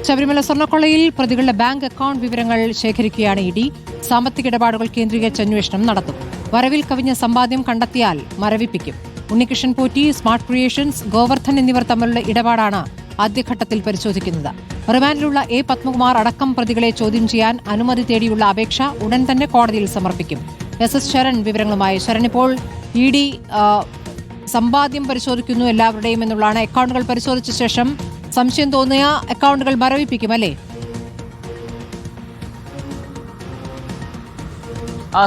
ശബരിമല സ്വർണ്ണക്കൊള്ളയിൽ പ്രതികളുടെ bank account വിവരങ്ങൾ ശേഖരിക്കുകയാണ് ED. സാമ്പത്തിക ഇടപാടുകൾ കേന്ദ്രീകരിച്ച് അന്വേഷണം നടത്തും. വരവിൽ കവിഞ്ഞ സമ്പാദ്യം കണ്ടെത്തിയാൽ മരവിപ്പിക്കും. ഉണ്ണികൃഷ്ണൻ പോറ്റി, സ്മാർട്ട് ക്രിയേഷൻസ്, ഗോവർദ്ധൻ എന്നിവർ തമ്മിലുള്ള ഇടപാടാണ് ആദ്യഘട്ടത്തിൽ പരിശോധിക്കുന്നത്. റിമാൻഡിലുള്ള എ പത്മകുമാർ അടക്കം പ്രതികളെ ചോദ്യം ചെയ്യാൻ അനുമതി തേടിയുള്ള അപേക്ഷ ഉടൻ തന്നെ കോടതിയിൽ സമർപ്പിക്കും. എസ് ശരൺ വിവരങ്ങളുമായി. ശരൺ, ഇപ്പോൾ ഇഡി സമ്പാദ്യം പരിശോധിക്കുന്നു എല്ലാവരുടെയും എന്നുള്ളതാണ്. അക്കൗണ്ടുകൾ പരിശോധിച്ച ശേഷം സംശയം തോന്നിയ അക്കൗണ്ടുകൾ മരവിപ്പിക്കും, അല്ലേ?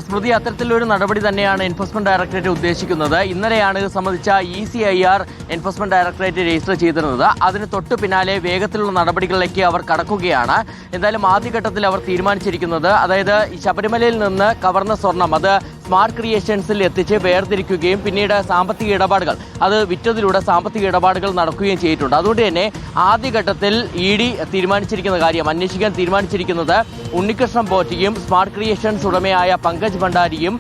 സ്മൃതി, അത്തരത്തിലൊരു നടപടി തന്നെയാണ് എൻഫോഴ്സ്മെന്റ് ഡയറക്ടറേറ്റ് ഉദ്ദേശിക്കുന്നത്. ഇന്നലെയാണ് ഇത് സംബന്ധിച്ച ECIR എൻഫോഴ്സ്മെന്റ് ഡയറക്ടറേറ്റ് രജിസ്റ്റർ ചെയ്തിരുന്നത്. അതിന് തൊട്ടു പിന്നാലെ വേഗത്തിലുള്ള നടപടികളിലേക്ക് അവർ കടക്കുകയാണ്. എന്തായാലും ആദ്യഘട്ടത്തിൽ അവർ തീരുമാനിച്ചിരിക്കുന്നത്, അതായത് ശബരിമലയിൽ നിന്ന് കവർന്ന സ്വർണം അത് സ്മാർട്ട് ക്രിയേഷൻസിൽ എത്തിച്ച് വേർതിരിക്കുകയും പിന്നീട് സാമ്പത്തിക ഇടപാടുകൾ അത് വിറ്റതിലൂടെ സാമ്പത്തിക ഇടപാടുകൾ നടക്കുകയും ചെയ്തിട്ടുണ്ട്. അതുകൊണ്ട് തന്നെ ആദ്യഘട്ടത്തിൽ ED അന്വേഷിക്കാൻ തീരുമാനിച്ചിരിക്കുന്നത് ഉണ്ണികൃഷ്ണൻ പോറ്റിയും സ്മാർട്ട് ക്രിയേഷൻസ് ഉടമയായ പങ്കജ് ഭണ്ഡാരിയും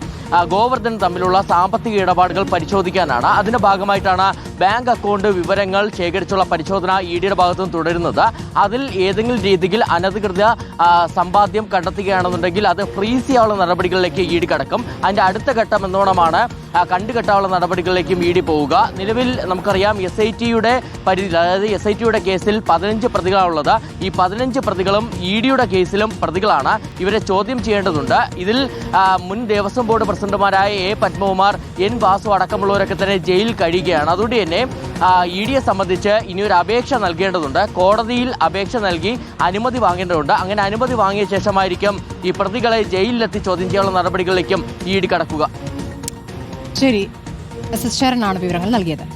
ഗോവർദ്ധൻ തമ്മിലുള്ള സാമ്പത്തിക ഇടപാടുകൾ പരിശോധിക്കാനാണ്. അതിന്റെ ഭാഗമായിട്ടാണ് ബാങ്ക് അക്കൗണ്ട് വിവരങ്ങൾ ശേഖരിച്ചുള്ള പരിശോധന EDയുടെ ഭാഗത്തുനിന്ന് തുടരുന്നത്. അതിൽ ഏതെങ്കിലും രീതിയിൽ അനധികൃത സമ്പാദ്യം കണ്ടെത്തുകയാണെന്നുണ്ടെങ്കിൽ അത് ഫ്രീസ് ചെയ്യാനുള്ള നടപടികളിലേക്ക് ED കടക്കും. അതിന്റെ അടുത്ത ഘട്ടം എന്നോണമാണ് കണ്ടുകെട്ടാനുള്ള നടപടികളിലേക്കും ED പോവുക. നിലവിൽ നമുക്കറിയാം SITയുടെ പരിധിയിൽ, അതായത് SITയുടെ കേസിൽ 15 പ്രതികളാണുള്ളത്. ഈ 15 പ്രതികളും EDയുടെ കേസിലും പ്രതികളാണ്. ഇവരെ ചോദ്യം ചെയ്യേണ്ടതുണ്ട്. ഇതിൽ മുൻ ദേവസ്വം ബോർഡ് പ്രസിഡന്റുമാരായ എ പത്മകുമാർ, N വാസു അടക്കമുള്ളവരൊക്കെ തന്നെ ജയിലിൽ കഴിയുകയാണ്. അതുകൊണ്ട് തന്നെ EDയെ സംബന്ധിച്ച് ഇനിയൊരു അപേക്ഷ നൽകേണ്ടതുണ്ട്. കോടതിയിൽ അപേക്ഷ നൽകി അനുമതി വാങ്ങേണ്ടതുണ്ട്. അങ്ങനെ അനുമതി വാങ്ങിയ ശേഷമായിരിക്കും ഈ പ്രതികളെ ജയിലിലെത്തി ചോദ്യം ചെയ്യാനുള്ള നടപടികളിലേക്കും ED കടക്കുക. ശരി, എസ് ശരണാണ് വിവരങ്ങൾ നൽകിയത്.